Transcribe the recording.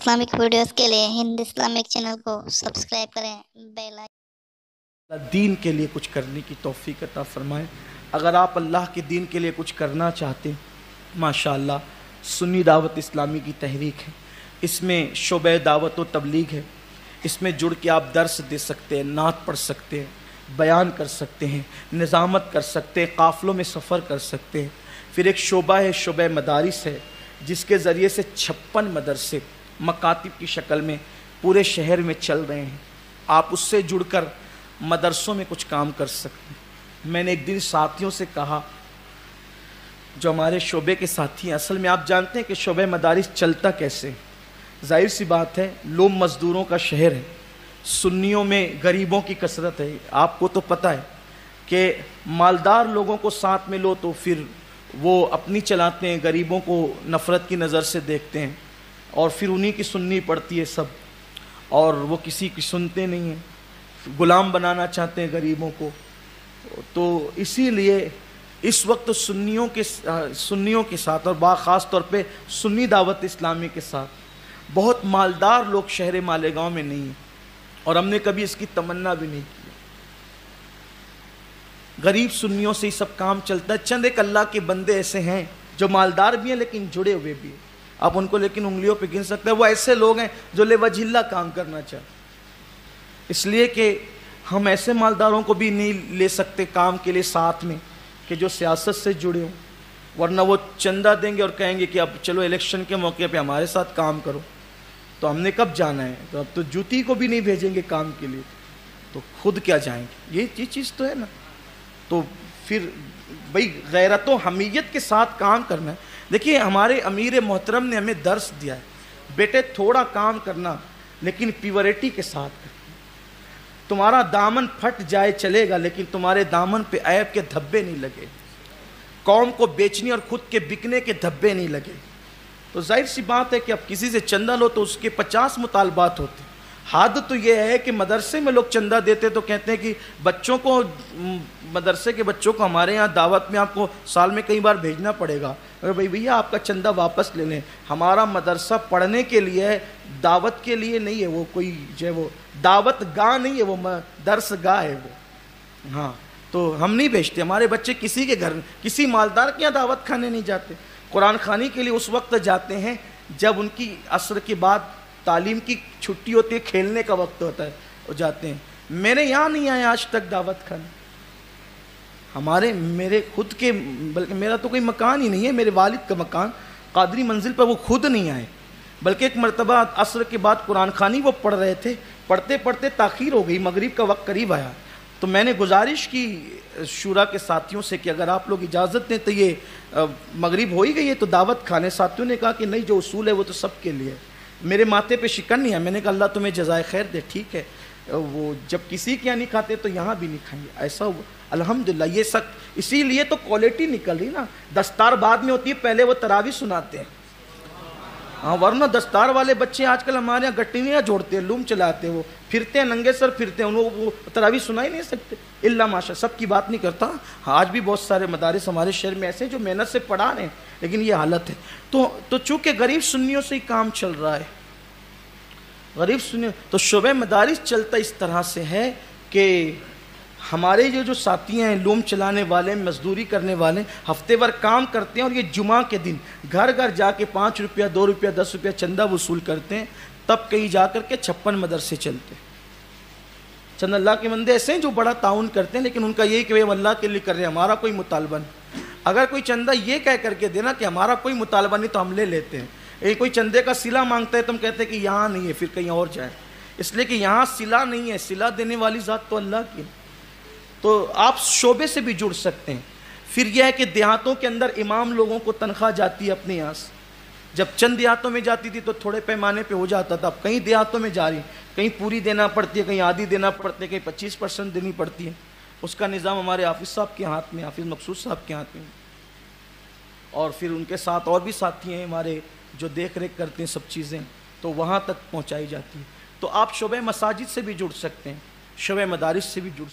Islamic videos के लिए Hind Islamic channel को सब्सक्राइब करें, बेल आइकन। दीन के लिए कुछ करने की तौफीक अता फरमाएं। अगर आप अल्लाह के दीन के लिए कुछ करना चाहते हैं, माशाअल्लाह सुन्नी दावत इस्लामी की तहरीक है, इसमें शोबे दावत व तबलीग है। इसमें जुड़ के आप दर्स दे सकते हैं, नात पढ़ सकते हैं, बयान कर सकते हैं, निज़ामत कर सकते हैं, काफ़िलों में सफ़र कर सकते हैं। फिर एक शोबा है, शोबे मदारिस है, जिसके ज़रिए से 56 मदरसे मकातिब की शक्ल में पूरे शहर में चल रहे हैं। आप उससे जुड़कर मदरसों में कुछ काम कर सकते हैं। मैंने एक दिन साथियों से कहा, जो हमारे शोबे के साथी हैं, असल में आप जानते हैं कि शोबे मदारिस चलता कैसे। जाहिर सी बात है, लोम मज़दूरों का शहर है, सुन्नियों में गरीबों की कसरत है। आपको तो पता है कि मालदार लोगों को साथ में लो तो फिर वो अपनी चलाते हैं, गरीबों को नफ़रत की नज़र से देखते हैं और फिर उन्हीं की सुननी पड़ती है सब, और वो किसी की सुनते नहीं हैं, गुलाम बनाना चाहते हैं गरीबों को। तो इसीलिए इस वक्त सुन्नियों के साथ और बाख़ास तौर पे सुन्नी दावत इस्लामी के साथ बहुत मालदार लोग शहर मालेगांव में नहीं हैं, और हमने कभी इसकी तमन्ना भी नहीं की। गरीब सुन्नियों से ही सब काम चलता है। चंद एक अल्लाह के बंदे ऐसे हैं जो मालदार भी हैं लेकिन जुड़े हुए भी हैं, आप उनको लेकिन उंगलियों पे गिन सकते हैं। वो ऐसे लोग हैं जो लेवजिल्ला काम करना चाहते, इसलिए कि हम ऐसे मालदारों को भी नहीं ले सकते काम के लिए साथ में कि जो सियासत से जुड़े हों, वरना वो चंदा देंगे और कहेंगे कि अब चलो इलेक्शन के मौके पे हमारे साथ काम करो। तो हमने कब जाना है? तो अब तो जूती को भी नहीं भेजेंगे काम के लिए, तो खुद क्या जाएंगे? ये चीज़ तो है ना। तो फिर भाई गैरत व हमीयत के साथ काम करना है। देखिए, हमारे अमीर मोहतरम ने हमें दर्स दिया है, बेटे थोड़ा काम करना लेकिन प्योरिटी के साथ करना। तुम्हारा दामन फट जाए चलेगा, लेकिन तुम्हारे दामन पे ऐब के धब्बे नहीं लगे, कौम को बेचने और खुद के बिकने के धब्बे नहीं लगे। तो जाहिर सी बात है कि अब किसी से चंदा लो तो उसके 50 मुतालबात होते हैं। हद तो ये है कि मदरसे में लोग चंदा देते तो कहते हैं कि बच्चों को, मदरसे के बच्चों को हमारे यहाँ दावत में आपको साल में कई बार भेजना पड़ेगा। अरे भाई भैया, आपका चंदा वापस ले लें। हमारा मदरसा पढ़ने के लिए है, दावत के लिए नहीं है। वो कोई जो है वो दावत गाह नहीं है, वो दर्स गाह है वो। हाँ, तो हम नहीं भेजते हमारे बच्चे किसी के घर, किसी मालदार के यहाँ दावत खाने नहीं जाते। कुरान खानी के लिए उस वक्त जाते हैं जब उनकी असर के बाद तालीम की छुट्टी होती है, खेलने का वक्त होता है, वो जाते हैं। मेरे यहाँ नहीं आए आज तक दावत खाने। मेरे खुद के, बल्कि मेरा तो कोई मकान ही नहीं है, मेरे वालिद का मकान कादरी मंजिल पर, वो खुद नहीं आए। बल्कि एक मरतबा असर के बाद कुरान खानी वो पढ़ रहे थे, पढ़ते पढ़ते ताख़ीर हो गई, मगरिब का वक्त करीब आया। तो मैंने गुजारिश की शूरा के साथियों से कि अगर आप लोग इजाज़त दें तो ये मगरिब हो ही गई है तो दावत खाने। साथियों ने कहा कि नहीं, जो उसूल है वो तो सबके लिए। मेरे माथे पे शिकन नहीं है। मैंने कहा अल्लाह तुम्हें जज़ाए खैर दे, ठीक है, वो जब किसी के यहाँ नहीं खाते तो यहाँ भी नहीं खाएंगे। ऐसा अल्हम्दुलिल्लाह, ये सख्त, इसीलिए तो क्वालिटी निकल रही ना। दस्तार बाद में होती है, पहले वो तरावी सुनाते हैं। हाँ, वरना दस्तार वाले बच्चे आजकल हमारे यहाँ गट्टियाँ जोड़ते हैं, लूम चलाते हैं, वो फिरते हैं, नंगे सर फिरते हैं, वो तरावी सुना ही नहीं सकते। इल्ला माशा, सब की बात नहीं करता। हाँ, आज भी बहुत सारे मदारिस हमारे शहर में ऐसे जो मेहनत से पढ़ा रहे हैं, लेकिन ये हालत है। तो चूँकि गरीब सुन्नियों से ही काम चल रहा है, गरीब सुन्नियों, तो शोबे मदारिस चलता इस तरह से है कि हमारे जो साथी हैं, लूम चलाने वाले, मजदूरी करने वाले, हफ्ते भर काम करते हैं और ये जुमा के दिन घर घर जाके 5 रुपया, 2 रुपया, 10 रुपया चंदा वसूल करते हैं। तब कहीं जा कर के 56 मदरसे चलते हैं। चंद अल्लाह के बंदे ऐसे हैं जो बड़ा ताउन करते हैं, लेकिन उनका यही कि वे अल्लाह के लिए कर रहे हैं, हमारा कोई मुतालबा नहीं। अगर कोई चंदा ये कह करके देना कि हमारा कोई मुतालबा नहीं, तो हम ले लेते हैं। कोई चंदे का सिला मांगता है तो हम कहते हैं कि यहाँ नहीं है, फिर कहीं और जाए, इसलिए कि यहाँ सिला नहीं है। सिला देने वाली ज़ात तो अल्लाह की। तो आप शोबे से भी जुड़ सकते हैं। फिर यह है कि देहातों के अंदर इमाम लोगों को तनख्वाह जाती है अपने यहाँ से। जब चंद देहातों में जाती थी तो थोड़े पैमाने पे हो जाता था, अब कई देहातों में जा रही, कहीं पूरी देना पड़ती है, कहीं आधी देना पड़ती है, कहीं 25% देनी पड़ती है। उसका निज़ाम हमारे हाफिज़ साहब के हाथ में, हाफिज़ मकसूद साहब के हाथ में, और फिर उनके साथ और भी साथी हैं हमारे जो देख रेख करते हैं सब चीज़ें, तो वहाँ तक पहुँचाई जाती है। तो आप शोबे मसाजिद से भी जुड़ सकते हैं, शोबे मदारिस से भी जुड़